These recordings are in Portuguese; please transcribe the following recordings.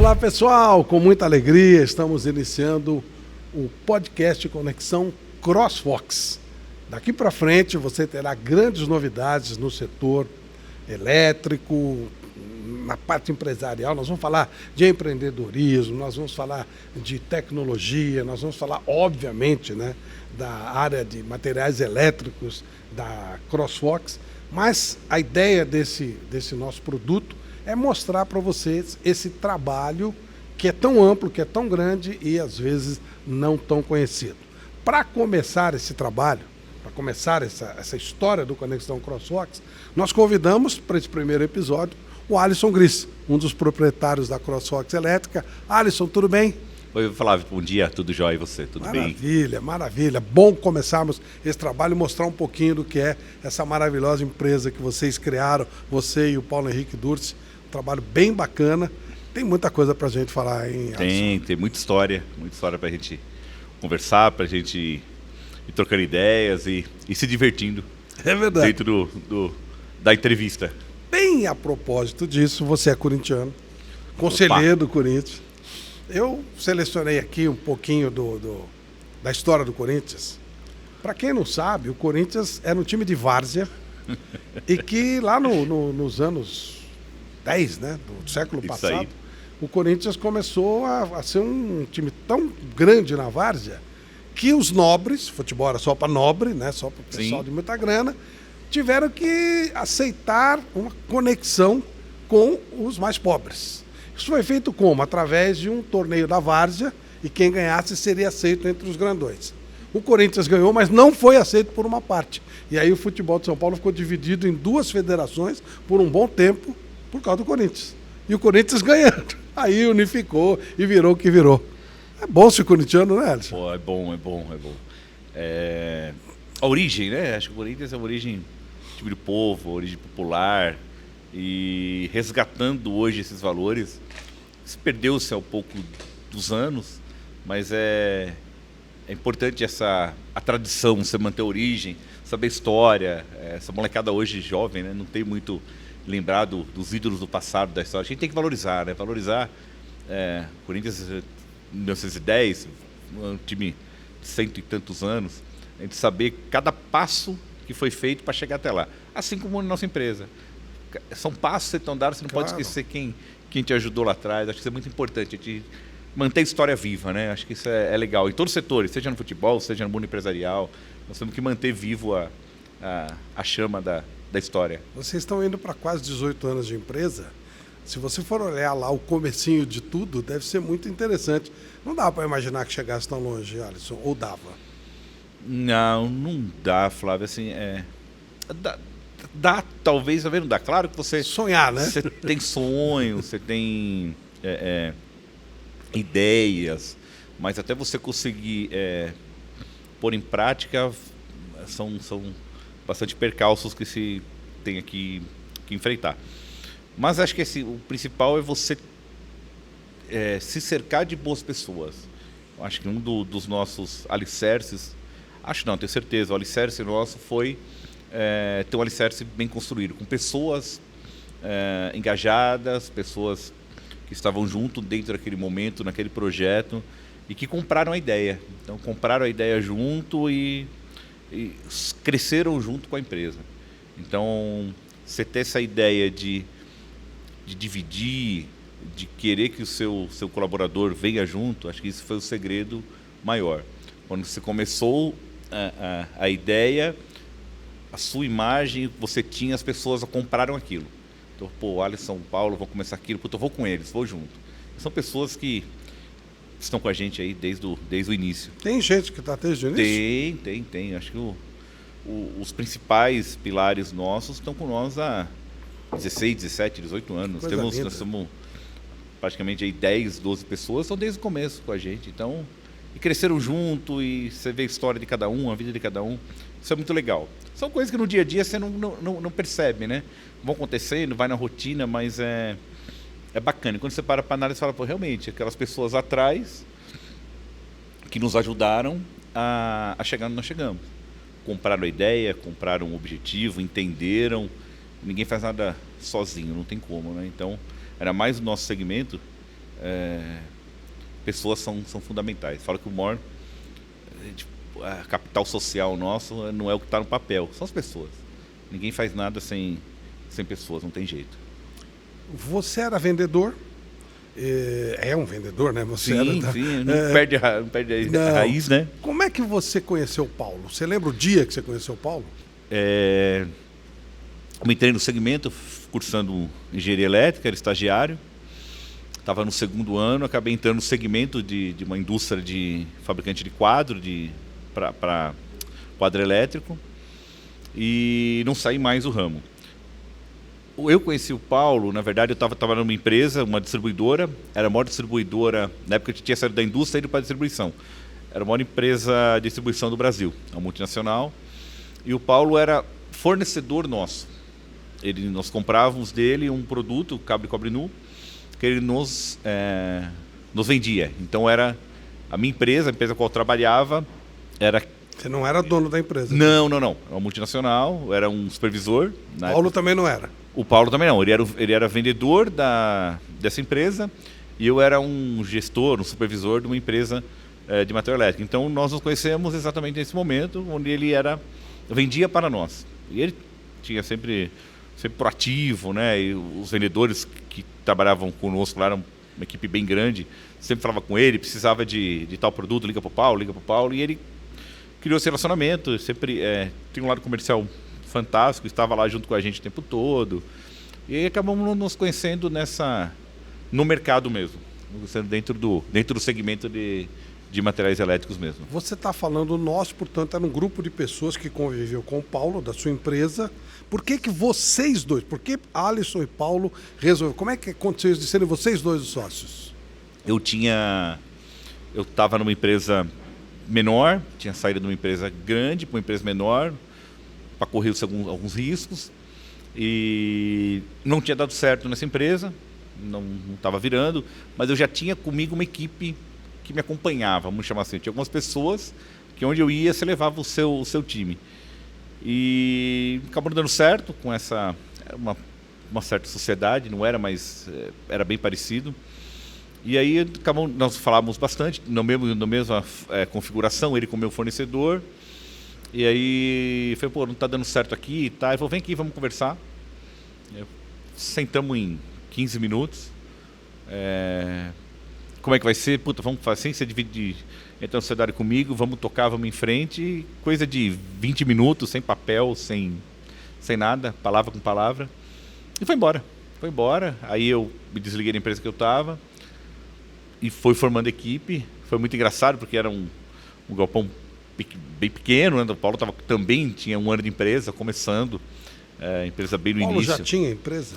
Olá pessoal, com muita alegria estamos iniciando o podcast Conexão CrossFox. Daqui para frente você terá grandes novidades no setor elétrico, na parte empresarial. Nós vamos falar de empreendedorismo, nós vamos falar de tecnologia, nós vamos falar, obviamente, né, da área de materiais elétricos da CrossFox, mas a ideia desse nosso produto é mostrar para vocês esse trabalho que é tão amplo, que é tão grande e às vezes não tão conhecido. Para começar esse trabalho, para começar essa história do Conexão CrossFox, nós convidamos para esse primeiro episódio o Alisson Gris, um dos proprietários da CrossFox Elétrica. Alisson, tudo bem? Oi, Flávio, bom dia, tudo jóia e você, tudo bem? Maravilha, maravilha. Bom começarmos esse trabalho e mostrar um pouquinho do que é essa maravilhosa empresa que vocês criaram, você e o Paulo Henrique Durci. Um trabalho bem bacana. Tem muita coisa para a gente falar, hein, Alisson? Tem muita história para a gente conversar, para a gente ir trocando ideias e se divertindo. É verdade. Dentro da entrevista. Bem a propósito disso, você é corintiano, conselheiro do Corinthians. Eu selecionei aqui um pouquinho da história do Corinthians. Para quem não sabe, o Corinthians era um time de várzea e que lá nos anos 10, né, do século passado, o Corinthians começou a ser um time tão grande na várzea que os nobres, futebol era só para nobre, né, só para o pessoal de muita grana, tiveram que aceitar uma conexão com os mais pobres. Isso foi feito como? Através de um torneio da várzea e quem ganhasse seria aceito entre os grandões. O Corinthians ganhou, mas não foi aceito por uma parte. E aí o futebol de São Paulo ficou dividido em duas federações por um bom tempo por causa do Corinthians. E o Corinthians ganhando. Aí unificou e virou o que virou. É bom ser corintiano, né, Alisson? Pô, é bom. A origem, né? Acho que o Corinthians é uma origem tipo de povo, origem popular. E resgatando hoje esses valores, perdeu-se ao pouco dos anos, mas é importante a tradição, você manter a origem, saber a história. Essa molecada hoje jovem, né, não tem muito lembrado dos ídolos do passado, da história. A gente tem que valorizar, né? Valorizar Corinthians 1910, um time de cento e tantos anos, a gente saber cada passo que foi feito para chegar até lá, assim como a nossa empresa. São passos que estão dados, você não pode esquecer quem te ajudou lá atrás. Acho que isso é muito importante, a gente manter a história viva, né? Acho que isso é legal. Em todos os setores, seja no futebol, seja no mundo empresarial, nós temos que manter vivo a chama da história. Vocês estão indo para quase 18 anos de empresa. Se você for olhar lá o comecinho de tudo, deve ser muito interessante. Não dá para imaginar que chegasse tão longe, Alisson, ou dava? Não dá, Flávio. Assim, dá, talvez, não dá. Claro que você... Sonhar, né? Você tem sonhos, você tem ideias, mas até você conseguir pôr em prática, são bastante percalços que se tem que enfrentar. Mas acho que o principal é você se cercar de boas pessoas. Eu acho que um dos nossos alicerces, tenho certeza, o alicerce nosso foi ter um alicerce bem construído, com pessoas engajadas, pessoas que estavam junto dentro daquele momento, naquele projeto, e que compraram a ideia. Então, compraram a ideia junto e cresceram junto com a empresa. Então, você ter essa ideia de dividir, de querer que o seu colaborador venha junto, acho que isso foi o segredo maior. Quando você começou a ideia, a sua imagem, você tinha, as pessoas compraram aquilo. Então, Alisson, Paulo, vão começar aquilo, eu vou com eles, vou junto. São pessoas que estão com a gente aí desde o início. Tem gente que está desde o início? Tem. Acho que os principais pilares nossos estão com nós há 16, 17, 18 anos. Nós somos praticamente aí 10, 12 pessoas, estão desde o começo com a gente. Então, e cresceram junto, e você vê a história de cada um, a vida de cada um. Isso é muito legal. São coisas que no dia a dia você não percebe, né? Vão acontecendo, vai na rotina, mas é bacana. E quando você para análise, você fala, realmente, aquelas pessoas atrás que nos ajudaram a chegar onde nós chegamos. Compraram a ideia, compraram o objetivo, entenderam. Ninguém faz nada sozinho, não tem como, né? Então, era mais o nosso segmento. pessoas são fundamentais. Falo que o maior a capital social nosso não é o que está no papel, são as pessoas. Ninguém faz nada sem pessoas, não tem jeito. Você era vendedor? É um vendedor, né? Você era, sim, não perde a raiz, né? Como é que você conheceu o Paulo? Você lembra o dia que você conheceu o Paulo? Eu entrei no segmento, cursando engenharia elétrica, era estagiário. Estava no segundo ano, acabei entrando no segmento de uma indústria de fabricante de quadro, para quadro elétrico, e não saí mais do ramo. Eu conheci o Paulo, na verdade eu estava numa empresa, uma distribuidora, era a maior distribuidora, na época eu tinha saído da indústria e ido para a distribuição. Era a maior empresa de distribuição do Brasil, uma multinacional, e o Paulo era fornecedor nosso. Nós comprávamos dele um produto, cabo de cobre nu, que ele nos vendia. Então era a minha empresa, a empresa com a qual eu trabalhava, era... Você não era dono da empresa? Não. Era uma multinacional, era um supervisor. Paulo também não era? O Paulo também não. Ele era vendedor dessa empresa e eu era um gestor, um supervisor de uma empresa de material elétrico. Então nós nos conhecemos exatamente nesse momento, onde ele vendia para nós. E ele tinha sempre proativo, né? E os vendedores que trabalhavam conosco lá eram uma equipe bem grande, sempre falava com ele, precisava de tal produto, liga para o Paulo, e ele criou esse relacionamento, sempre tem um lado comercial fantástico, estava lá junto com a gente o tempo todo, e acabamos nos conhecendo no mercado mesmo, dentro do segmento de materiais elétricos mesmo. Você está falando nós, portanto, era um grupo de pessoas que conviveu com o Paulo, da sua empresa. Por que vocês dois, por que Alisson e Paulo resolveram? Como é que aconteceu isso de serem vocês dois os sócios? Eu estava numa empresa menor, tinha saído de uma empresa grande para uma empresa menor, para correr alguns riscos, e não tinha dado certo nessa empresa, não estava virando, mas eu já tinha comigo uma equipe que me acompanhava, vamos chamar assim. Tinha algumas pessoas que onde eu ia, você levava o seu time. E acabou dando certo com uma certa sociedade, não era, mas era bem parecido. E aí nós falávamos bastante, na mesma configuração, ele como meu fornecedor. E aí falei, não está dando certo aqui e tá. Ele falou, vem aqui, vamos conversar. Sentamos em 15 minutos. Como é que vai ser? Vamos fazer assim, você divide, entra na sociedade comigo, vamos tocar, vamos em frente. Coisa de 20 minutos, sem papel, sem nada, palavra com palavra. E foi embora. Aí eu me desliguei da empresa que eu estava e foi formando equipe. Foi muito engraçado, porque era um galpão bem pequeno, né? O Paulo também tinha um ano de empresa, começando, empresa bem no início. Paulo já tinha empresa?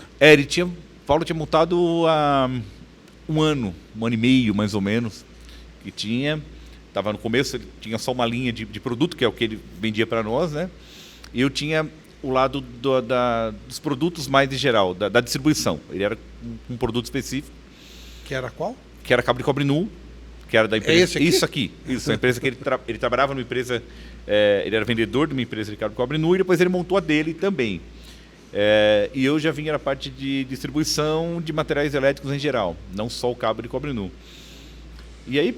Paulo tinha montado há um ano e meio, mais ou menos, que tinha. Estava no começo, ele tinha só uma linha de produto, que é o que ele vendia para nós, né? E eu tinha o lado dos produtos mais em geral, da distribuição. Ele era um produto específico. Que era qual? Que era cabo de cobre nu, que era da empresa. Esse aqui? Isso, a empresa que ele trabalhava numa empresa, ele era vendedor de uma empresa de cabo de cobre nu, e depois ele montou a dele também. E eu já vinha na parte de distribuição de materiais elétricos em geral, não só o cabo de cobre nu. E aí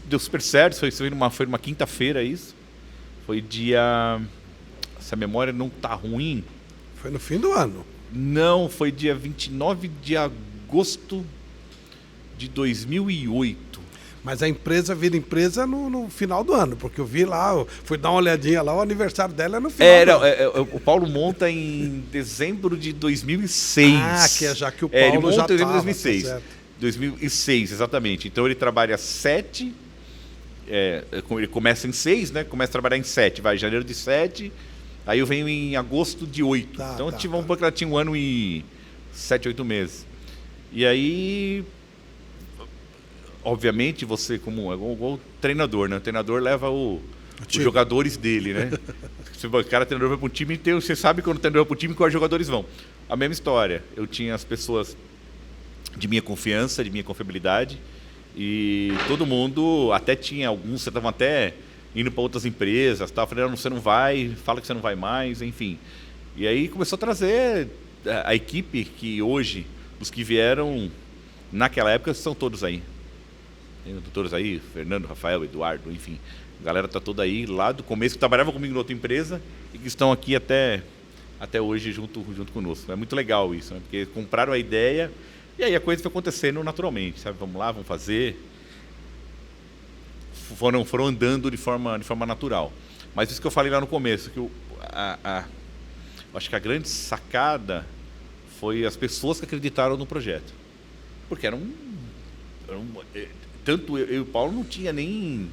deu super certo, foi numa quinta-feira isso. Foi dia... Se a memória não está ruim... Foi no fim do ano. Não, foi dia 29 de agosto de 2008. Mas a empresa vira empresa no final do ano, porque eu vi lá, fui dar uma olhadinha lá, o aniversário dela é no final do ano. O Paulo monta em dezembro de 2006. Ah, que é já que o Paulo ele monta já em dezembro de estava. 2006. Tá 2006, exatamente. Então ele trabalha 7, ele começa em 6, né? Começa a trabalhar em 7, vai janeiro de 7, aí eu venho em agosto de 8. Então ela tinha um ano e 7, 8 meses. E aí... Obviamente, você igual treinador, né? O treinador leva os jogadores dele, né? O treinador vai para um time, você sabe quando o treinador vai para um time quais jogadores vão. A mesma história. Eu tinha as pessoas de minha confiança, de minha confiabilidade, e todo mundo, até tinha alguns, estavam até indo para outras empresas, tá? Eu falei, não, você não vai, fala que você não vai mais, enfim. E aí começou a trazer a equipe que hoje, os que vieram... naquela época estão todos aí. Tem doutores aí, Fernando, Rafael, Eduardo, enfim. A galera está toda aí lá do começo, que trabalhava comigo em outra empresa e que estão aqui até hoje junto conosco. É muito legal isso, né? Porque compraram a ideia e aí a coisa foi acontecendo naturalmente, sabe? Vamos lá, vamos fazer. Foram andando de forma natural. Mas isso que eu falei lá no começo, que acho que a grande sacada foi as pessoas que acreditaram no projeto. Porque tanto eu e o Paulo não tinha nem...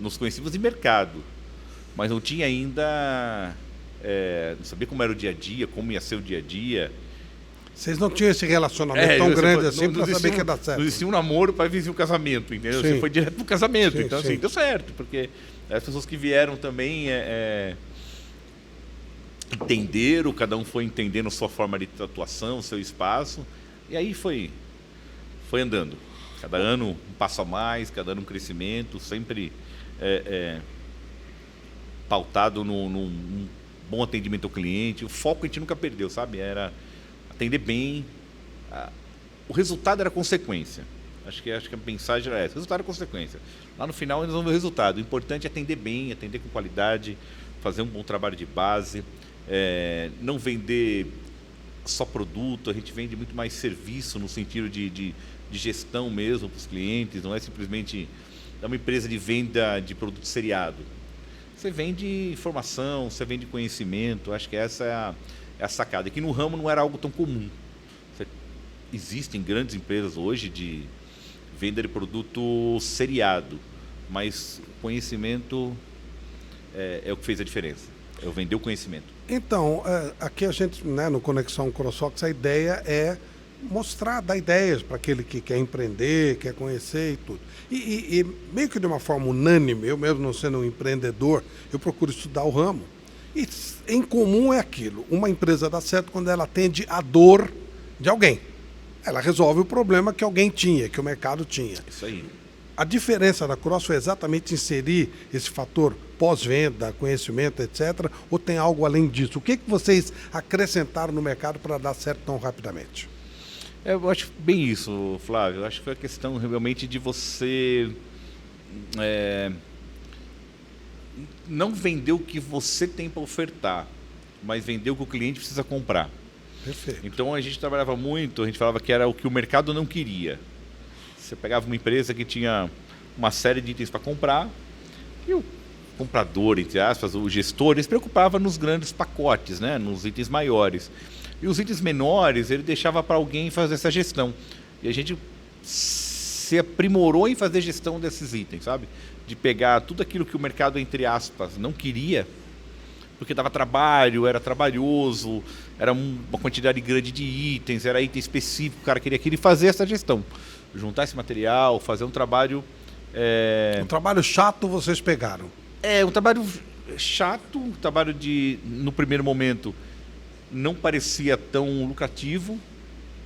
nos conhecíamos de mercado, mas não tinha ainda... não sabia como era o dia a dia, como ia ser o dia a dia. Vocês não tinham esse relacionamento tão grande assim para saber que ia dar certo. Não existia um namoro para vir um casamento, entendeu? Sim. Você foi direto pro casamento. Sim, então, assim, deu certo, porque as pessoas que vieram também entenderam, cada um foi entendendo a sua forma de atuação, o seu espaço, e aí foi andando. Cada ano um passo a mais, cada ano um crescimento, sempre pautado num bom atendimento ao cliente. O foco a gente nunca perdeu, sabe? Era atender bem. O resultado era consequência. Acho que a mensagem era essa. O resultado era consequência. Lá no final eles vão ver o resultado. O importante é atender bem, atender com qualidade, fazer um bom trabalho de base, não vender só produto. A gente vende muito mais serviço no sentido de gestão mesmo para os clientes. Não é simplesmente uma empresa de venda de produto seriado. Você vende informação, você vende conhecimento. Acho que essa é a sacada. Que no ramo não era algo tão comum. Existem grandes empresas hoje de venda de produto seriado, mas conhecimento é o que fez a diferença. Eu vender o conhecimento. Então, aqui a gente, né, no Conexão CrossFox, a ideia é mostrar, dar ideias para aquele que quer empreender, quer conhecer e tudo. E meio que de uma forma unânime, eu mesmo não sendo um empreendedor, eu procuro estudar o ramo. E em comum é aquilo, uma empresa dá certo quando ela atende a dor de alguém. Ela resolve o problema que alguém tinha, que o mercado tinha. Isso aí. A diferença da Cross foi exatamente inserir esse fator pós-venda, conhecimento, etc. Ou tem algo além disso? O que vocês acrescentaram no mercado para dar certo tão rapidamente? Eu acho bem isso, Flávio. Eu acho que foi a questão realmente de você não vender o que você tem para ofertar, mas vender o que o cliente precisa comprar. Perfeito. Então a gente trabalhava muito, a gente falava que era o que o mercado não queria. Você pegava uma empresa que tinha uma série de itens para comprar e o comprador, entre aspas, o gestor, ele se preocupava nos grandes pacotes, né? Nos itens maiores. E os itens menores ele deixava para alguém fazer essa gestão. E a gente se aprimorou em fazer gestão desses itens, sabe? De pegar tudo aquilo que o mercado, entre aspas, não queria, porque dava trabalho, era trabalhoso, era uma quantidade grande de itens, era item específico, o cara queria aquilo, e fazer essa gestão. Juntar esse material, fazer um trabalho... Um trabalho chato vocês pegaram. Um trabalho chato, um trabalho no primeiro momento, não parecia tão lucrativo,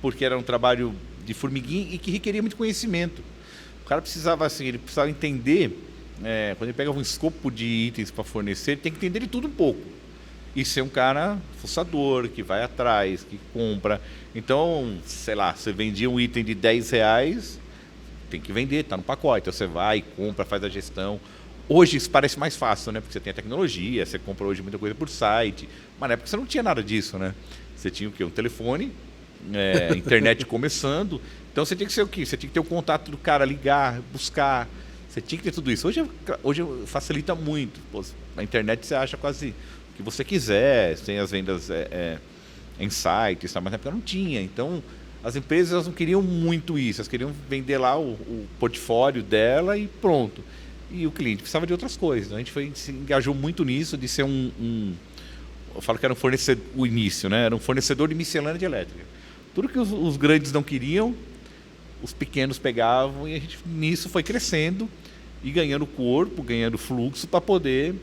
porque era um trabalho de formiguinha e que requeria muito conhecimento. O cara precisava, assim, ele precisava entender, quando ele pega um escopo de itens para fornecer, ele tem que entender de tudo um pouco. E ser um cara fuçador, que vai atrás, que compra. Então, sei lá, você vendia um item de R$10, tem que vender, está no pacote. Então você vai, compra, faz a gestão. Hoje isso parece mais fácil, né? Porque você tem a tecnologia, você compra hoje muita coisa por site. Mas na época você não tinha nada disso, né? Você tinha o quê? Um telefone, internet começando. Então você tinha que ser o quê? Você tinha que ter o contato do cara, ligar, buscar. Você tinha que ter tudo isso. Hoje facilita muito. Pô, na internet você acha quase o que você quiser. Tem as vendas em sites, mas na época não tinha. Então as empresas elas não queriam muito isso. Elas queriam vender lá o portfólio dela e pronto. E o cliente precisava de outras coisas. A gente se engajou muito nisso, de ser eu falo que era um fornecedor, o início, né? Era um fornecedor de miscelânea de elétrica. Tudo que os grandes não queriam, os pequenos pegavam, e a gente nisso foi crescendo e ganhando corpo, ganhando fluxo para poder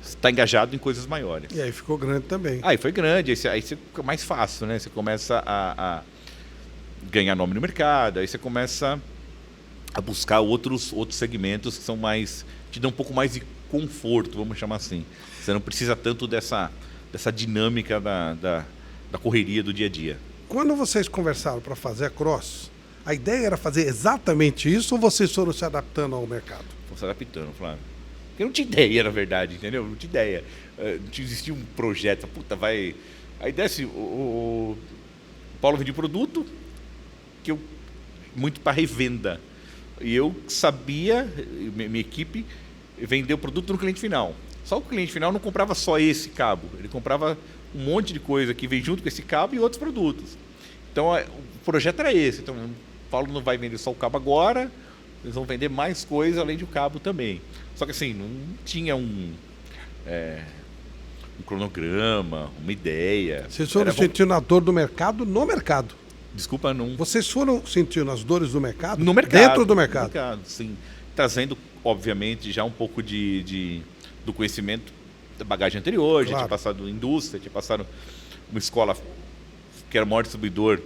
estar engajado em coisas maiores. E aí ficou grande também. Aí foi grande, aí você fica mais fácil, né? Você começa a ganhar nome no mercado, aí você começa a buscar outros segmentos que são mais, te dão um pouco mais de conforto, vamos chamar assim. Você não precisa tanto dessa dinâmica da correria do dia a dia. Quando vocês conversaram para fazer a Cross, a ideia era fazer exatamente isso ou vocês foram se adaptando ao mercado? Fomos se adaptando, Flávio. Porque não tinha ideia, na verdade, entendeu? Não tinha ideia. Não existia um projeto. Puta, vai... A ideia é assim, o Paulo vendia produto que eu muito para revenda. E eu sabia, minha equipe, vender o produto no cliente final. Só que o cliente final não comprava só esse cabo. Ele comprava um monte de coisa que vem junto com esse cabo e outros produtos. Então, o projeto era esse. Então, o Paulo não vai vender só o cabo agora, eles vão vender mais coisas além do cabo também. Só que assim, não tinha um cronograma, uma ideia. Vocês foram sentindo a dor do mercado no mercado. Desculpa, não. Vocês foram sentindo as dores do mercado? No mercado. Dentro do mercado? No mercado, sim. Trazendo, obviamente, já um pouco do conhecimento da bagagem anterior. Já tinha passado indústria, tinha passado uma escola que era o maior distribuidor.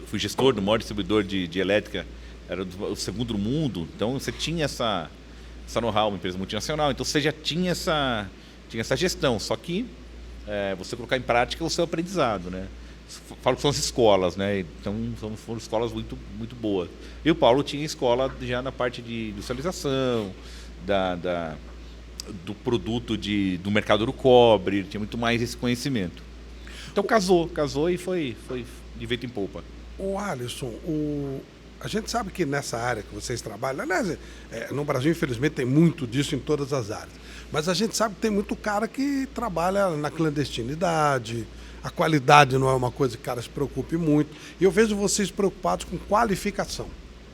Fui gestor do maior distribuidor de elétrica, era o segundo do mundo. Então, você tinha essa know-how, uma empresa multinacional. Então, você já tinha essa gestão. Só que você colocar em prática o seu aprendizado, né? Falo que são as escolas, né? Então, foram escolas muito, muito boas. E o Paulo tinha escola já na parte de industrialização, do produto do mercado do cobre, ele tinha muito mais esse conhecimento. Então, casou e foi de vento em polpa. Ô Alisson, a gente sabe que nessa área que vocês trabalham, aliás, no Brasil, infelizmente, tem muito disso em todas as áreas. Mas a gente sabe que tem muito cara que trabalha na clandestinidade, a qualidade não é uma coisa que o cara se preocupe muito. E eu vejo vocês preocupados com qualificação,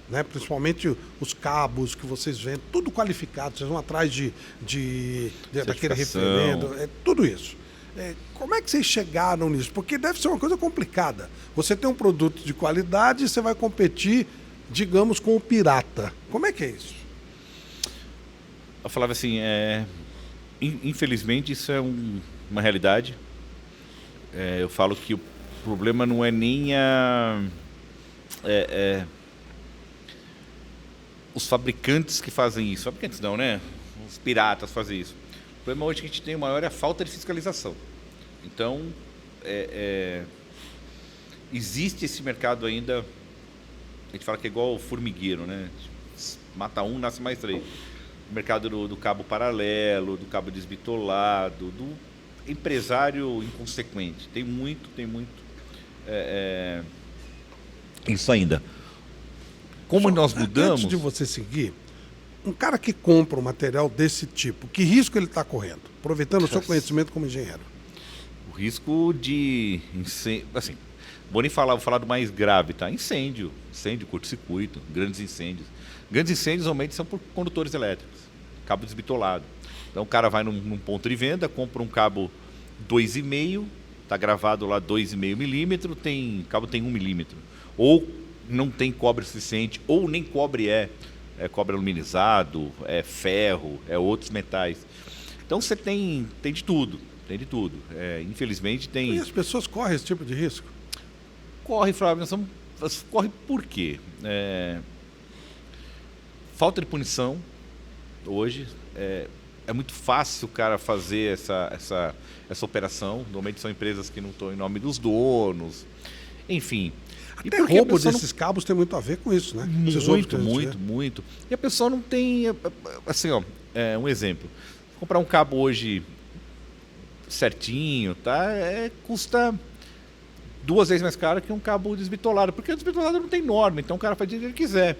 né? Principalmente os cabos que vocês vendem, tudo qualificado, vocês vão atrás daquele referendo, tudo isso. Como é que vocês chegaram nisso? Porque deve ser uma coisa complicada. Você tem um produto de qualidade e você vai competir, digamos, com o pirata. Como é que é isso? Eu falava assim, infelizmente isso é uma realidade. Eu falo que o problema não é nem os fabricantes que fazem isso. Fabricantes não, né? Os piratas fazem isso. O problema hoje que a gente tem o maior é a falta de fiscalização. Então, existe esse mercado ainda, a gente fala que é igual o formigueiro, né? Mata um, nasce mais três. O mercado do cabo paralelo, do cabo desbitolado, do empresário inconsequente. Tem muito isso ainda. Como nós mudamos... Antes de você seguir, um cara que compra um material desse tipo, que risco ele está correndo? Aproveitando o seu conhecimento como engenheiro. O risco de incêndio, assim, vou falar do mais grave, tá? Incêndio, curto-circuito, grandes incêndios. Grandes incêndios normalmente são por condutores elétricos, cabo desbitolado. Então o cara vai num ponto de venda, compra um cabo 2,5, está gravado lá 2,5 milímetro, o cabo tem 1 milímetro. Ou não tem cobre suficiente, ou nem cobre é cobre aluminizado, é ferro, é outros metais. Então você tem de tudo. Infelizmente tem... E as pessoas correm esse tipo de risco? Corre, Flávio, corre por quê? Falta de punição hoje. É muito fácil o cara fazer essa operação. Normalmente são empresas que não estão em nome dos donos. Enfim. Até roubo desses cabos tem muito a ver com isso, né? Muito. E a pessoa não tem... Assim, um exemplo. Comprar um cabo hoje certinho, tá? Custa 2 vezes mais caro que um cabo desbitolado. Porque o desbitolado não tem norma, então o cara faz o que ele quiser.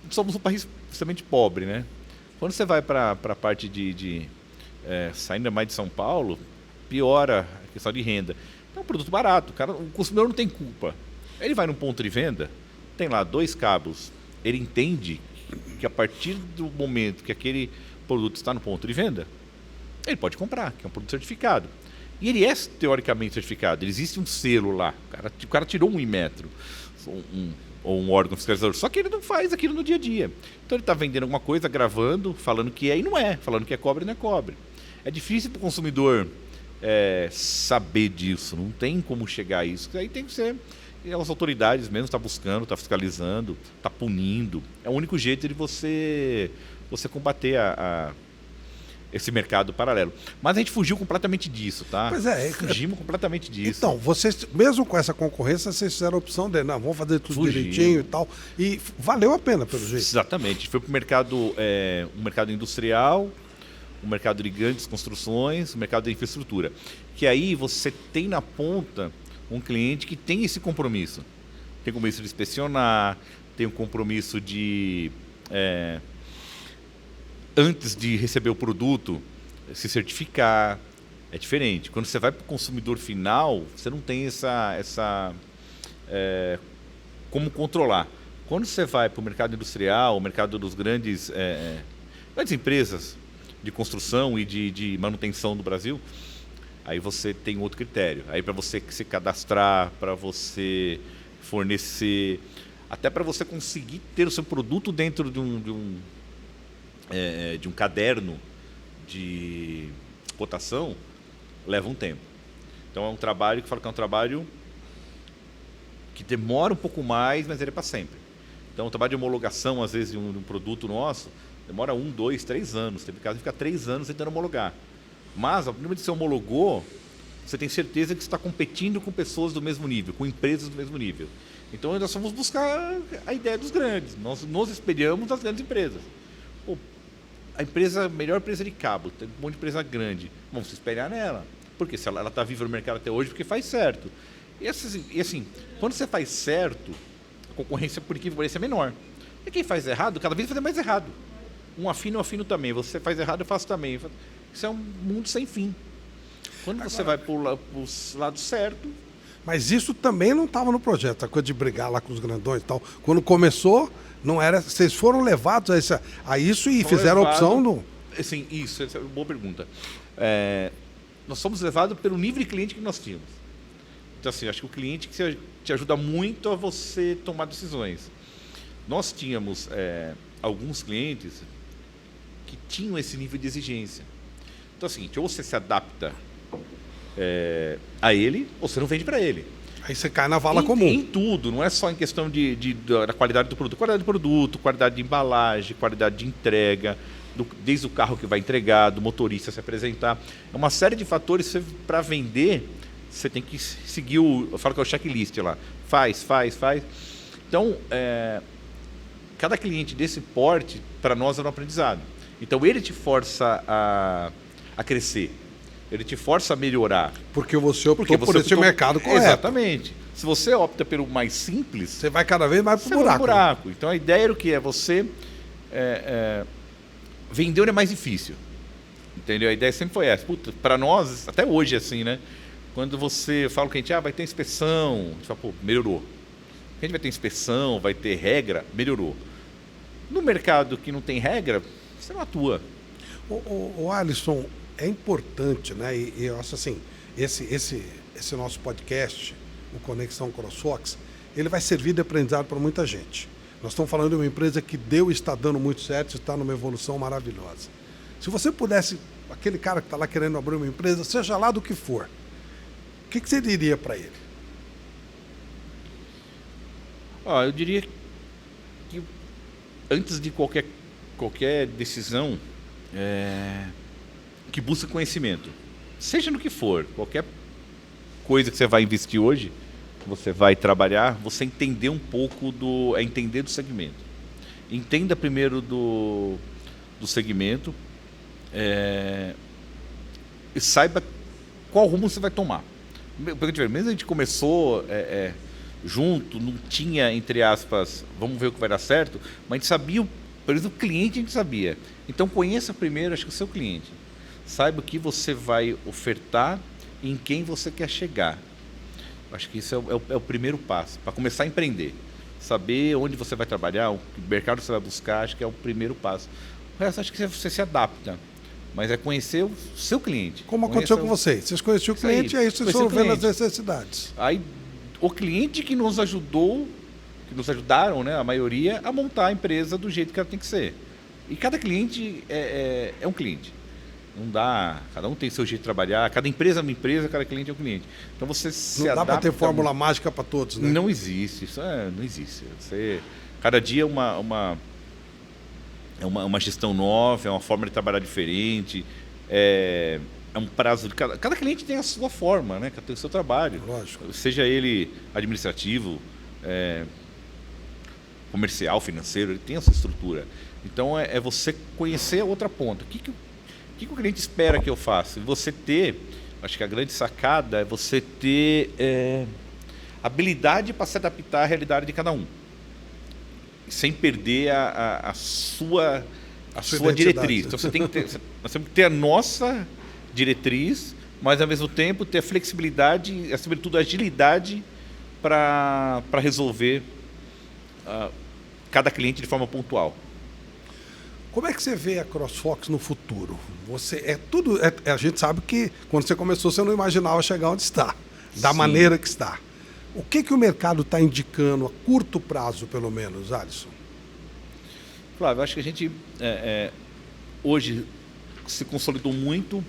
Somos um país extremamente pobre, né? Quando você vai para a parte saindo mais de São Paulo, piora a questão de renda. É um produto barato, o consumidor não tem culpa. Ele vai num ponto de venda, tem lá 2 cabos, ele entende que a partir do momento que aquele produto está no ponto de venda, ele pode comprar, que é um produto certificado. E ele é teoricamente certificado, existe um selo lá, o cara tirou um Inmetro, ou um órgão fiscalizador, só que ele não faz aquilo no dia a dia. Então ele está vendendo alguma coisa, gravando, falando que é e não é, falando que é cobre e não é cobre. É difícil para o consumidor saber disso, não tem como chegar a isso. Aí tem que ser as autoridades mesmo, está buscando, está fiscalizando, está punindo. É o único jeito de você combater esse mercado paralelo. Mas a gente fugiu completamente disso, tá? Pois é. Fugimos completamente disso. Então, vocês, mesmo com essa concorrência, vocês fizeram a opção de, não, vamos fazer tudo direitinho e tal. E valeu a pena, pelo jeito. Exatamente. Foi para o mercado, um mercado industrial, um mercado de grandes construções, um mercado de infraestrutura. Que aí você tem na ponta um cliente que tem esse compromisso. Tem compromisso de inspecionar, tem um compromisso de... antes de receber o produto, se certificar. É diferente. Quando você vai para o consumidor final, você não tem como controlar. Quando você vai para o mercado industrial, o mercado dos grandes empresas de construção e de manutenção do Brasil, aí você tem outro critério. Aí para você se cadastrar, para você fornecer, até para você conseguir ter o seu produto dentro de um caderno de cotação, leva um tempo. Então é um trabalho que é um trabalho que demora um pouco mais, mas ele é para sempre. Então o trabalho de homologação, às vezes, de um produto nosso, demora 1, 2, 3 anos. Teve caso de ficar 3 anos tentando homologar. Mas, ao primeiro que você homologou, você tem certeza que você está competindo com pessoas do mesmo nível, com empresas do mesmo nível. Então nós vamos buscar a ideia dos grandes. Nós nos espelhamos das grandes empresas. Pô, a melhor empresa de cabo, tem um monte de empresa grande, vamos se espelhar nela. Porque se ela está viva no mercado até hoje, porque faz certo. E assim, quando você faz certo, a concorrência, por incrível que pareça, é menor. E quem faz errado, cada vez vai fazer mais errado. Um afino, eu afino também. Você faz errado, eu faço também. Isso é um mundo sem fim. Quando você vai para o lado certo... Mas isso também não estava no projeto, a coisa de brigar lá com os grandões e tal. Quando começou, não era. Vocês foram levados a isso e fizeram a opção no. Sim, isso, essa é uma boa pergunta. Nós somos levados pelo nível de cliente que nós tínhamos. Então, assim, acho que o cliente que te ajuda muito a você tomar decisões. Nós tínhamos alguns clientes que tinham esse nível de exigência. Então é o seguinte, ou você se adapta a ele, ou você não vende para ele. Aí você cai na vala comum. Em tudo, não é só em questão da qualidade do produto. Qualidade do produto, qualidade de embalagem, qualidade de entrega, desde o carro que vai entregar, do motorista se apresentar. É uma série de fatores para vender, você tem que seguir eu falo que é o checklist lá. Faz. Então, cada cliente desse porte, para nós, é um aprendizado. Então, ele te força a crescer. Ele te força a melhorar. Porque você optou por esse mercado correto. Exatamente. Se você opta pelo mais simples... Você vai cada vez mais para o buraco. Então, a ideia era o que? Você... vender é mais difícil. Entendeu? A ideia sempre foi essa. Para nós, até hoje é assim, né? Quando você fala que a gente vai ter inspeção, a gente fala, pô, melhorou. A gente vai ter inspeção, vai ter regra, melhorou. No mercado que não tem regra, você não atua. O Alisson, é importante, né? E eu acho assim, esse nosso podcast, o Conexão CrossFox, ele vai servir de aprendizado para muita gente. Nós estamos falando de uma empresa que deu e está dando muito certo, está numa evolução maravilhosa. Se você pudesse, aquele cara que está lá querendo abrir uma empresa, seja lá do que for, o que você diria para ele? Eu diria que antes de qualquer decisão, que busque conhecimento. Seja no que for, qualquer coisa que você vai investir hoje, que você vai trabalhar, você entender um pouco entender do segmento. Entenda primeiro do segmento e saiba qual rumo você vai tomar. Porque mesmo a gente começou junto, não tinha, entre aspas, vamos ver o que vai dar certo, mas a gente sabia, pelo menos o cliente a gente sabia. Então conheça primeiro, acho que o seu cliente. Saiba o que você vai ofertar e em quem você quer chegar. Acho que isso é o primeiro passo, para começar a empreender. Saber onde você vai trabalhar, o mercado você vai buscar, acho que é o primeiro passo. O resto, acho que você se adapta. Mas é conhecer o seu cliente. Como aconteceu com vocês. Vocês conheciam o cliente e aí vocês foram vendo as necessidades. Aí, o cliente que nos ajudou, que nos ajudaram, né, a maioria, a montar a empresa do jeito que ela tem que ser. E cada cliente é um cliente. Não dá, cada um tem seu jeito de trabalhar, cada empresa é uma empresa, cada cliente é um cliente. Então você se adapta. Não dá para ter fórmula mágica para todos, né? Não existe, isso não existe. Cada dia é uma gestão nova, é uma forma de trabalhar diferente, é um prazo de cada cliente tem a sua forma, né? Tem o seu trabalho. Lógico. Seja ele administrativo, comercial, financeiro, ele tem a sua estrutura. Então é você conhecer a outra ponta. O que o cliente espera que eu faça? E você ter, acho que a grande sacada é você ter habilidade para se adaptar à realidade de cada um, sem perder a sua diretriz. Então nós temos que ter a nossa diretriz, mas ao mesmo tempo ter a flexibilidade e, sobretudo, a agilidade para resolver cada cliente de forma pontual. Como é que você vê a CrossFox no futuro? A gente sabe que quando você começou você não imaginava chegar onde está, da Sim. maneira que está. O que o mercado está indicando a curto prazo, pelo menos, Alisson? Flávio, eu acho que a gente hoje se consolidou muito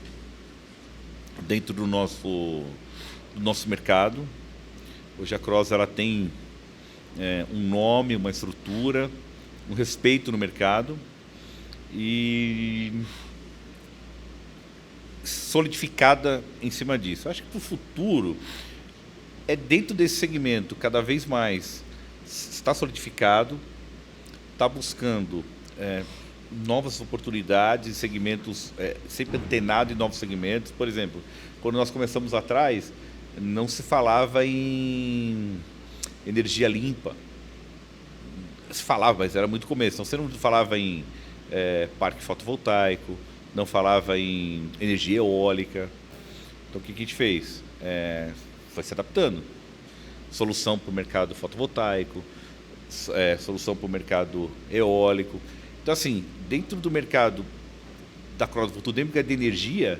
dentro do nosso mercado. Hoje a Cross ela tem um nome, uma estrutura, um respeito no mercado e solidificada em cima disso. Eu acho que para o futuro é dentro desse segmento cada vez mais está solidificado, está buscando novas oportunidades, segmentos, sempre antenado em novos segmentos. Por exemplo, quando nós começamos atrás, não se falava em energia limpa. Se falava, mas era muito começo. Então, você não falava em parque fotovoltaico, não falava em energia eólica. Então, o que a gente fez? Foi se adaptando. Solução para o mercado fotovoltaico, solução para o mercado eólico. Então, assim, dentro do mercado da Cross Futuro, dentro do mercado de energia,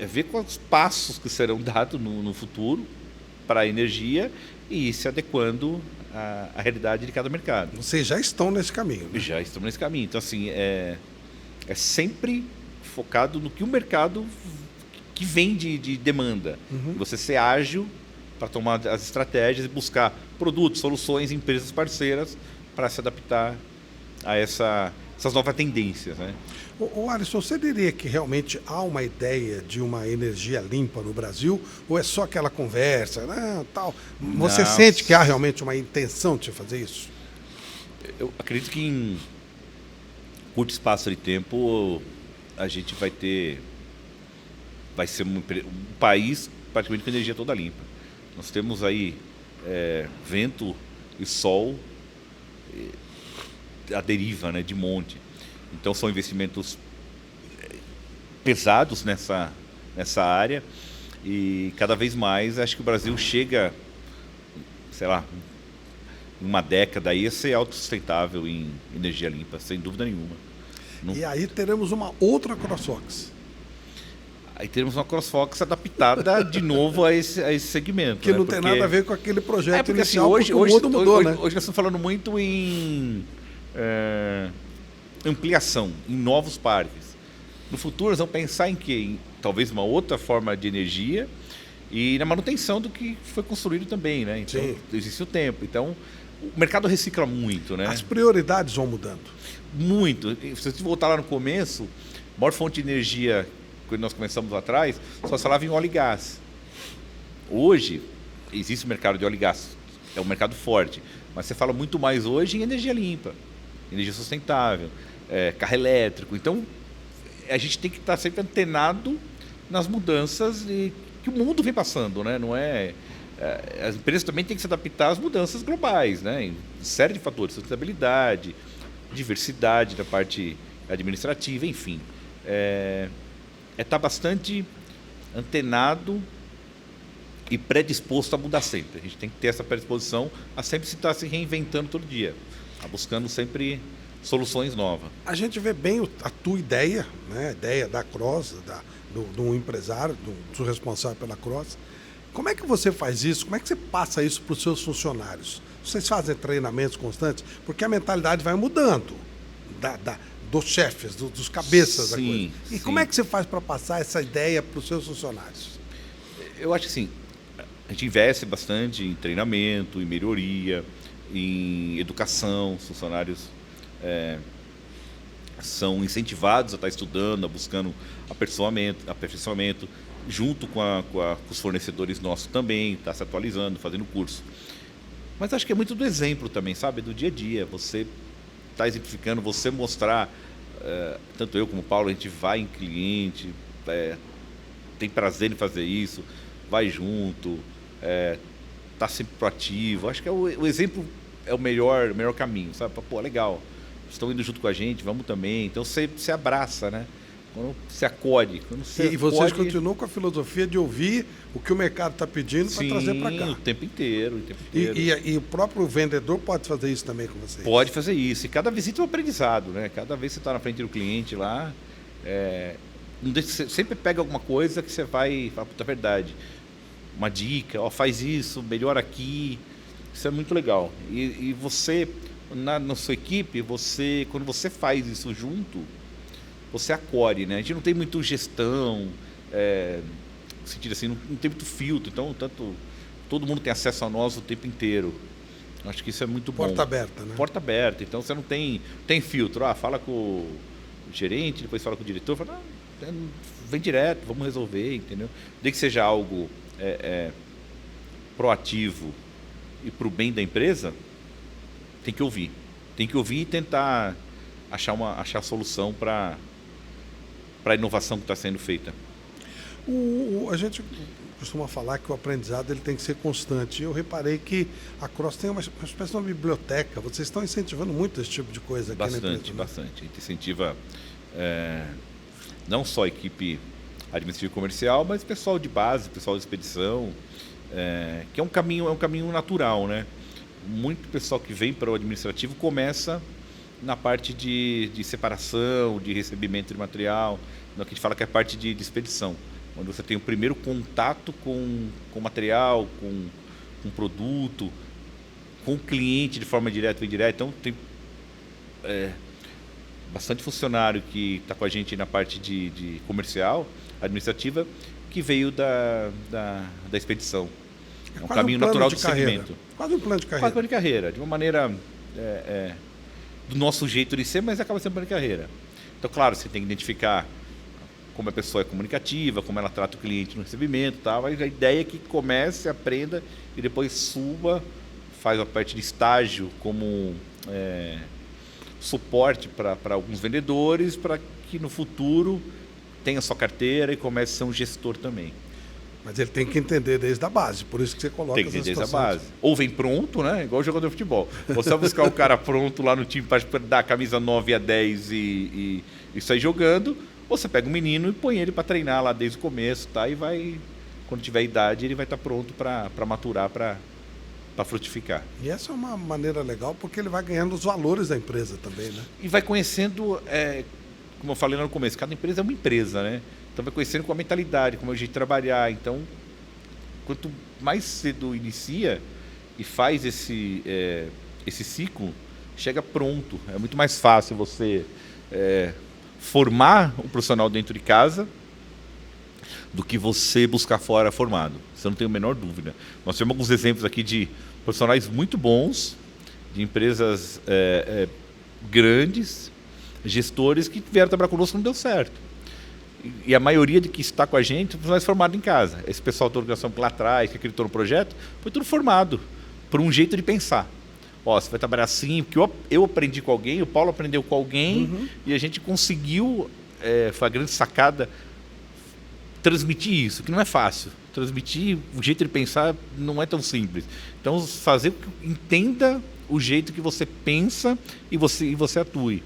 ver quais passos que serão dados no futuro para a energia e ir se adequando à realidade de cada mercado. Vocês já estão nesse caminho, né? Já estamos nesse caminho. Então, assim, é sempre focado no que o mercado que vem de demanda. Uhum. Você ser ágil para tomar as estratégias e buscar produtos, soluções, empresas parceiras para se adaptar a essas novas tendências, né? Ô Alisson, você diria que realmente há uma ideia de uma energia limpa no Brasil? Ou é só aquela conversa, né, tal? Você sente que há realmente uma intenção de fazer isso? Eu acredito que em curto espaço de tempo a gente vai ser um país praticamente com energia toda limpa. Nós temos aí vento e sol à deriva, né, de monte. Então são investimentos pesados nessa área e cada vez mais acho que o Brasil chega, sei lá, em uma década aí a ser autossustentável em energia limpa, sem dúvida nenhuma. E aí teremos uma outra CrossFox. Aí teremos uma CrossFox adaptada de novo a esse segmento. Que não tem nada a ver com aquele projeto porque, inicial, assim, porque o mundo mudou, né? Hoje nós estamos falando muito em ampliação, em novos parques. No futuro nós vamos pensar em quê? Em talvez uma outra forma de energia e na manutenção do que foi construído também, né? Então, sim, existe o tempo. Então, o mercado recicla muito, né? As prioridades vão mudando. Muito. Se a gente voltar lá no começo, a maior fonte de energia, quando nós começamos lá atrás, só se falava em óleo e gás. Hoje, existe o mercado de óleo e gás, é um mercado forte, mas você fala muito mais hoje em energia limpa, energia sustentável, carro elétrico. Então, a gente tem que estar sempre antenado nas mudanças que o mundo vem passando, né? Não é... As empresas também têm que se adaptar às mudanças globais, né? Em série de fatores, sustentabilidade, diversidade da parte administrativa, enfim. Estar bastante antenado e predisposto a mudar sempre. A gente tem que ter essa predisposição a sempre estar se reinventando todo dia, buscando sempre soluções novas. A gente vê bem a tua ideia, né? A ideia da Cross, do empresário, do responsável pela Cross. Como é que você faz isso? Como é que você passa isso para os seus funcionários? Vocês fazem treinamentos constantes? Porque a mentalidade vai mudando dos chefes, dos cabeças da coisa. E sim. como é que você faz para passar essa ideia para os seus funcionários? Eu acho que sim, a gente investe bastante em treinamento, em melhoria, em educação. Os funcionários são incentivados a estar estudando, a buscando aperfeiçoamento, junto com os fornecedores nossos também, está se atualizando, fazendo curso. Mas acho que é muito do exemplo também, sabe? Do dia a dia. Você está exemplificando, você mostrar, tanto eu como o Paulo, a gente vai em cliente, tem prazer em fazer isso, vai junto, está sempre proativo. Acho que o exemplo é o melhor caminho, sabe? Pô, legal, estão indo junto com a gente, vamos também. Então você abraça, né? Quando você acode. E vocês continuam com a filosofia de ouvir o que o mercado está pedindo para trazer para cá. O tempo inteiro. E o próprio vendedor pode fazer isso também com vocês? Pode fazer isso. E cada visita é um aprendizado, né? Cada vez que você está na frente do cliente lá, você sempre pega alguma coisa que você vai falar, puta, verdade. Uma dica, faz isso, melhora aqui. Isso é muito legal. E você, na sua equipe, quando você faz isso junto, você acolhe, né? A gente não tem muito gestão, no sentido assim, não tem muito filtro, então todo mundo tem acesso a nós o tempo inteiro. Acho que isso é muito bom. Porta aberta, né? Porta aberta, então você não tem filtro. Fala com o gerente, depois fala com o diretor, fala, vem direto, vamos resolver, entendeu? Desde que seja algo proativo e para o bem da empresa, tem que ouvir. Tem que ouvir e tentar achar a solução para a inovação que está sendo feita. A gente costuma falar que o aprendizado ele tem que ser constante. Eu reparei que a Cross tem uma espécie de uma biblioteca. Vocês estão incentivando muito esse tipo de coisa aqui na empresa, né? Bastante. A gente incentiva não só a equipe administrativa e comercial, mas pessoal de base, pessoal de expedição, que é um caminho natural, né? Muito pessoal que vem para o administrativo começa na parte de separação, de recebimento de material, no que a gente fala que é a parte de expedição, onde você tem o primeiro contato com material, com produto, com o cliente de forma direta ou indireta. Então tem bastante funcionário que está com a gente na parte de comercial, administrativa, que veio da expedição. É um caminho natural de segmento. Quase um plano de carreira. Quase um plano de carreira, de uma maneira do nosso jeito de ser, mas acaba sendo um plano de carreira. Então, claro, você tem que identificar como a pessoa é comunicativa, como ela trata o cliente no recebimento, tal. Mas a ideia é que comece, aprenda e depois suba, faz a parte de estágio como suporte para alguns vendedores, para que no futuro tenha sua carteira e comece a ser um gestor também. Mas ele tem que entender desde a base, por isso que você coloca tem que entender desde a base. Ou vem pronto, né? Igual jogador de futebol. Você vai buscar o cara pronto lá no time para dar a camisa 9 a 10 e sair jogando, ou você pega o menino e põe ele para treinar lá desde o começo, tá? E vai, quando tiver idade, ele vai estar pronto para maturar, para frutificar. E essa é uma maneira legal, porque ele vai ganhando os valores da empresa também, né? E vai conhecendo, como eu falei lá no começo, cada empresa é uma empresa, né? Então vai conhecendo com a mentalidade, como é o jeito de trabalhar. Então, quanto mais cedo inicia e faz esse ciclo, chega pronto. É muito mais fácil você formar um profissional dentro de casa do que você buscar fora formado. Você não tem a menor dúvida. Nós temos alguns exemplos aqui de profissionais muito bons, de empresas grandes, gestores que vieram trabalhar conosco e não deu certo. E a maioria de que está com a gente é formado em casa. Esse pessoal da organização lá atrás, que acreditou no projeto, foi tudo formado por um jeito de pensar. Você vai trabalhar assim, porque eu aprendi com alguém, o Paulo aprendeu com alguém, e a gente conseguiu, foi a grande sacada, transmitir isso, que não é fácil. Transmitir o jeito de pensar não é tão simples. Então, fazer com que entenda o jeito que você pensa e você atue.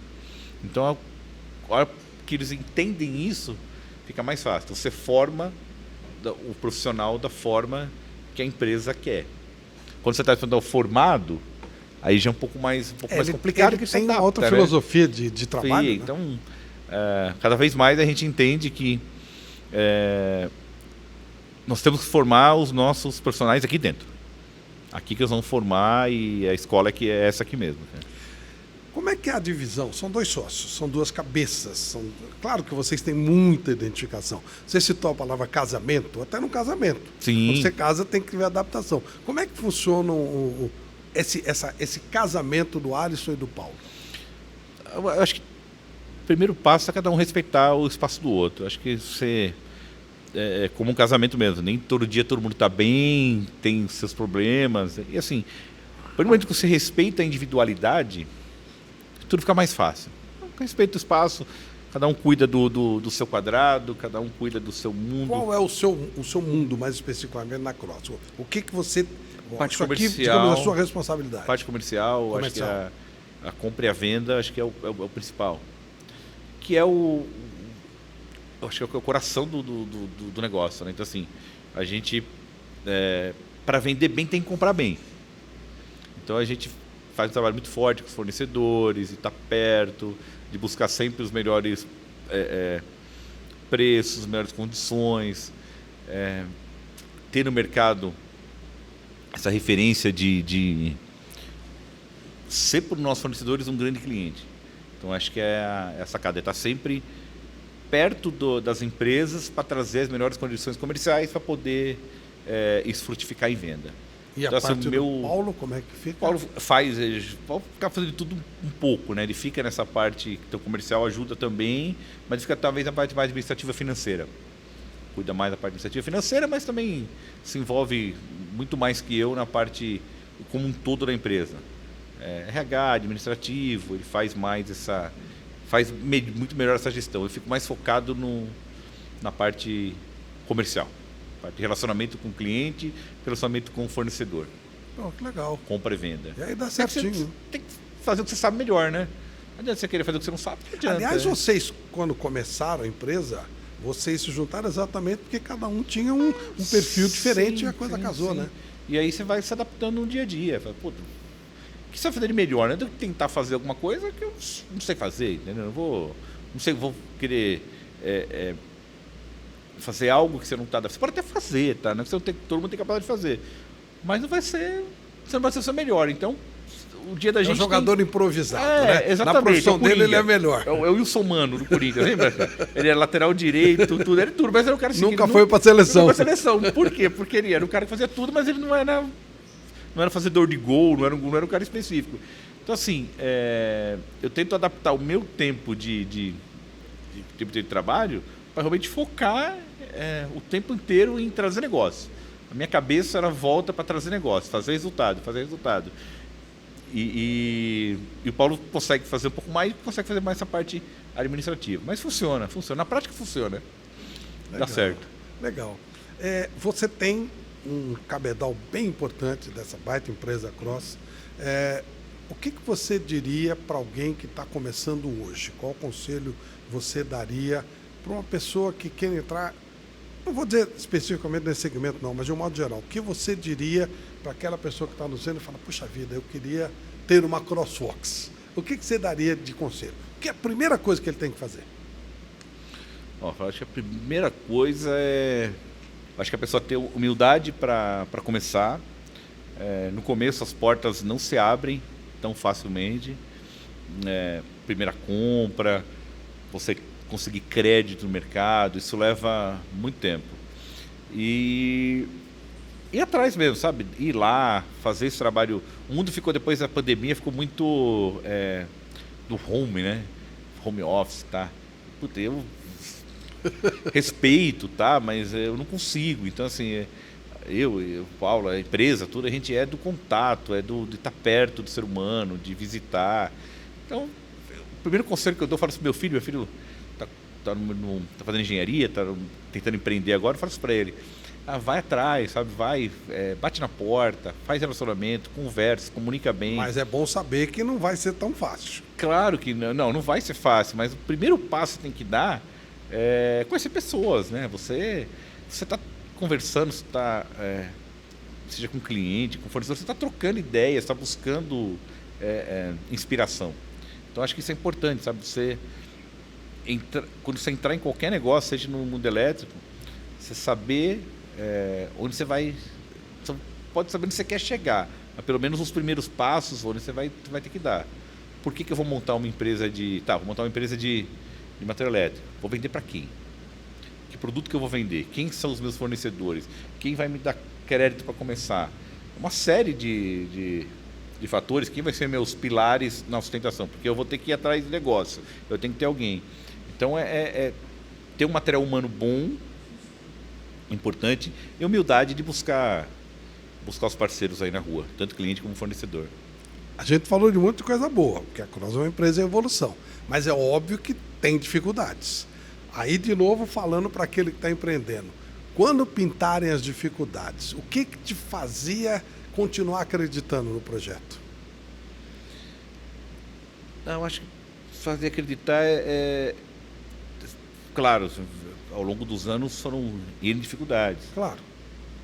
Então, a hora que eles entendem isso, fica mais fácil. Então, você forma o profissional da forma que a empresa quer. Quando você está falando formado, aí já é um pouco mais complicado. Ele tem uma outra filosofia de trabalho. Sim, né? Então, cada vez mais a gente entende que nós temos que formar os nossos profissionais aqui dentro. Aqui que eles vão formar, e a escola é essa aqui mesmo. Como é que é a divisão? São 2 sócios, são 2 cabeças. Claro que vocês têm muita identificação. Você citou a palavra casamento, até no casamento. Sim. Quando você casa, tem que ver adaptação. Como é que funciona esse casamento do Alisson e do Paulo? Eu acho que primeiro passo é cada um respeitar o espaço do outro. Acho que você é como um casamento mesmo. Nem todo dia todo mundo está bem, tem seus problemas. E assim, a partir do momento que você respeita a individualidade, tudo fica mais fácil. Respeita o espaço, cada um cuida do seu quadrado, cada um cuida do seu mundo. Qual é o seu mundo, mais especificamente, na Cross? O que você... Parte isso aqui, comercial, digamos, é a sua responsabilidade. Parte comercial, acho que a compra e a venda, acho que é o principal. Que é acho que é o coração do negócio, né? Então, assim, a gente, para vender bem, tem que comprar bem. Então, a gente faz um trabalho muito forte com os fornecedores, e está perto, de buscar sempre os melhores preços, as melhores condições, ter no mercado essa referência de ser para os nossos fornecedores um grande cliente. Então, acho que é a sacada, é estar sempre perto das empresas para trazer as melhores condições comerciais para poder isso frutificar em venda. E então, a parte do Paulo, como é que fica? Paulo fica fazendo tudo um pouco, né? Ele fica nessa parte que o comercial ajuda também, mas fica talvez na parte mais administrativa financeira. Cuida mais da parte administrativa financeira, mas também se envolve muito mais que eu na parte como um todo da empresa. RH, administrativo, ele faz muito melhor essa gestão. Eu fico mais focado na parte comercial, parte de relacionamento com o cliente, relacionamento com o fornecedor. Oh, que legal. Compra e venda. E aí dá certinho. Tem que fazer o que você sabe melhor, né? Não adianta você querer fazer o que você não sabe. Não adianta, aliás, vocês, quando começaram a empresa, vocês se juntaram exatamente porque cada um tinha um perfil diferente e a coisa casou, né? E aí você vai se adaptando no dia a dia. Fala, pô, o que você vai fazer de melhor, né? Do que tentar fazer alguma coisa que eu não sei fazer, entendeu? Vou querer fazer algo que você não está... Você pode até fazer, tá? Não é que todo mundo tem capacidade de fazer. Mas não vai ser... Você não vai ser o seu melhor. Então, o dia da gente... É um jogador improvisado, né? Exatamente. Na profissão dele, ele é melhor. É o Wilson Mano, do Corinthians, lembra? Ele era lateral direito, tudo. Ele tudo, mas era o cara... Nunca foi para a seleção. Nunca foi para a seleção. Por quê? Porque ele era o cara que fazia tudo, mas ele não era fazedor de gol, não era um cara específico. Então, assim, eu tento adaptar o meu tempo de trabalho para realmente focar o tempo inteiro em trazer negócio. A minha cabeça era volta para trazer negócio, fazer resultado. E o Paulo consegue fazer um pouco mais, consegue fazer mais essa parte administrativa. Mas funciona. Na prática funciona. Legal, dá certo. Legal. Você tem um cabedal bem importante dessa baita empresa Cross. O que você diria para alguém que está começando hoje? Qual conselho você daria para uma pessoa que quer entrar, não vou dizer especificamente nesse segmento não, mas de um modo geral, o que você diria para aquela pessoa que está nos vendo e fala, puxa vida, eu queria ter uma CrossWalks? O que você daria de conselho? O que é a primeira coisa que ele tem que fazer? Eu acho que a primeira coisa acho que a pessoa ter humildade para começar. No começo as portas não se abrem tão facilmente. Primeira compra, você conseguir crédito no mercado, isso leva muito tempo. E ir atrás mesmo, sabe? Ir lá, fazer esse trabalho. O mundo ficou, depois da pandemia, ficou muito do home, né? Home office, tá? Puta, eu respeito, tá? Mas eu não consigo. Então, assim, eu, Paulo, a empresa, tudo, a gente é do contato, de estar perto do ser humano, de visitar. Então, o primeiro conselho que eu dou, eu falo assim, meu filho tá fazendo engenharia, tá tentando empreender agora, eu falo isso para ele. Vai atrás, sabe? Bate na porta, faz relacionamento, conversa, comunica bem. Mas é bom saber que não vai ser tão fácil. Claro que não vai ser fácil, mas o primeiro passo que tem que dar é conhecer pessoas, né? Você está conversando, você está, seja com cliente, com fornecedor, você está trocando ideias, está buscando inspiração. Então, acho que isso é importante, sabe? Quando você entrar em qualquer negócio, seja no mundo elétrico, você saber onde você vai... Você pode saber onde você quer chegar, mas pelo menos os primeiros passos onde você vai ter que dar. Por que eu vou montar uma empresa vou montar uma empresa de material elétrico. Vou vender para quem? Que produto que eu vou vender? Quem são os meus fornecedores? Quem vai me dar crédito para começar? Uma série de de fatores, quem vai ser meus pilares na sustentação? Porque eu vou ter que ir atrás de negócio, eu tenho que ter alguém. Então, ter um material humano bom, importante, e humildade de buscar os parceiros aí na rua, tanto cliente como fornecedor. A gente falou de muita coisa boa, porque a Cross é uma empresa em evolução, mas é óbvio que tem dificuldades. Aí, de novo, falando para aquele que está empreendendo, quando pintarem as dificuldades, o que te fazia continuar acreditando no projeto? Eu acho que fazer acreditar claro, ao longo dos anos foram N dificuldades. Claro.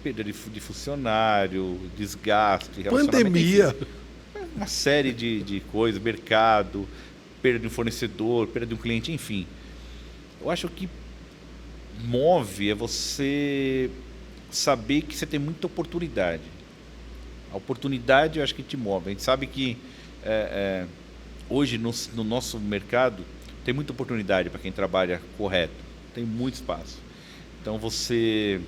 Perda de funcionário, desgaste, Pandemia. Uma série de coisas, mercado, perda de um fornecedor, perda de um cliente, enfim. Eu acho que move é você saber que você tem muita oportunidade. A oportunidade eu acho que te move. A gente sabe que hoje no nosso mercado tem muita oportunidade para quem trabalha correto. Tem muito espaço. Então você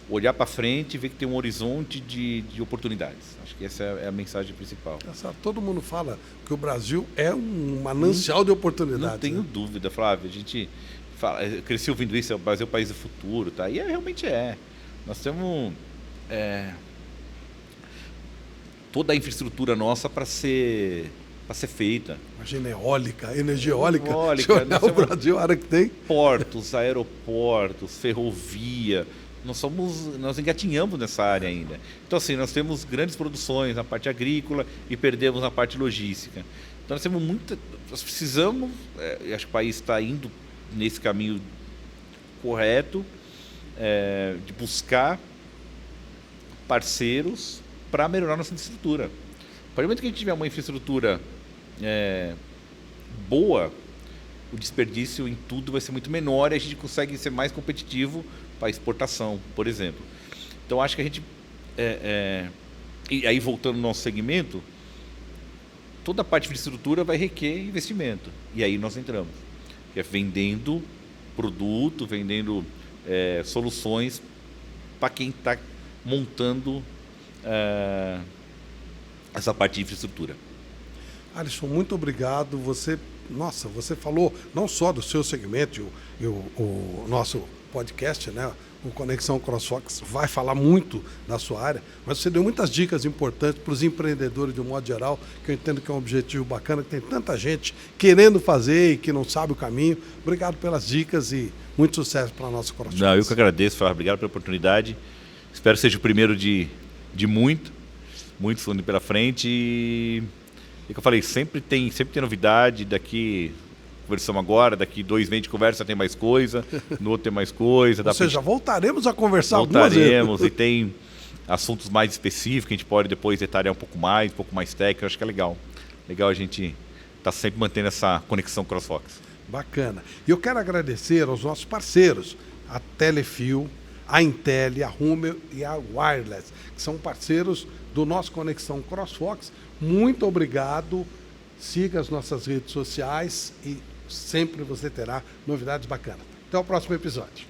olhar para frente e ver que tem um horizonte de oportunidades. Acho que essa é a mensagem principal. Todo mundo fala que o Brasil é um manancial de oportunidades. Não tenho dúvida, Flávio. A gente cresci ouvindo isso, o Brasil é o país do futuro. Tá? E realmente é. Nós temos toda a infraestrutura nossa para ser feita. Imagina, eólica, energia eólica. Se olhar o Brasil, a área que tem. Portos, aeroportos, ferrovia. Nós engatinhamos nessa área ainda. Então, assim, nós temos grandes produções na parte agrícola e perdemos na parte logística. Então, nós temos nós precisamos, acho que o país está indo nesse caminho correto, de buscar parceiros para melhorar nossa infraestrutura. A partir do momento que a gente tiver uma infraestrutura boa, o desperdício em tudo vai ser muito menor e a gente consegue ser mais competitivo para exportação, por exemplo. Então, acho que a gente... e aí, voltando no nosso segmento, toda a parte de infraestrutura vai requer investimento. E aí nós entramos. Que é vendendo produto, vendendo soluções para quem está montando essa parte de infraestrutura. Alisson, muito obrigado. Você falou não só do seu segmento e o nosso podcast, né? O Conexão CrossFox vai falar muito da sua área, mas você deu muitas dicas importantes para os empreendedores de um modo geral, que eu entendo que é um objetivo bacana, que tem tanta gente querendo fazer e que não sabe o caminho. Obrigado pelas dicas e muito sucesso para a nossa CrossFox. Não, eu que agradeço, Flávio. Obrigado pela oportunidade. Espero que seja o primeiro de muitos indo pela frente. E que eu falei, sempre tem novidade. Daqui conversamos agora, daqui 2 meses de conversa tem mais coisa, no outro tem mais coisa. Ou seja, voltaremos a conversar algumas vezes. Voltaremos e tem assuntos mais específicos, que a gente pode depois detalhar um pouco mais técnico. Eu acho que é legal. Legal a gente estar sempre mantendo essa conexão CrossFox. Bacana. E eu quero agradecer aos nossos parceiros, a Telefil, a Intel, a Rummel e a Wireless, que são parceiros do nosso Conexão CrossFox. Muito obrigado. Siga as nossas redes sociais e sempre você terá novidades bacanas. Até o próximo episódio.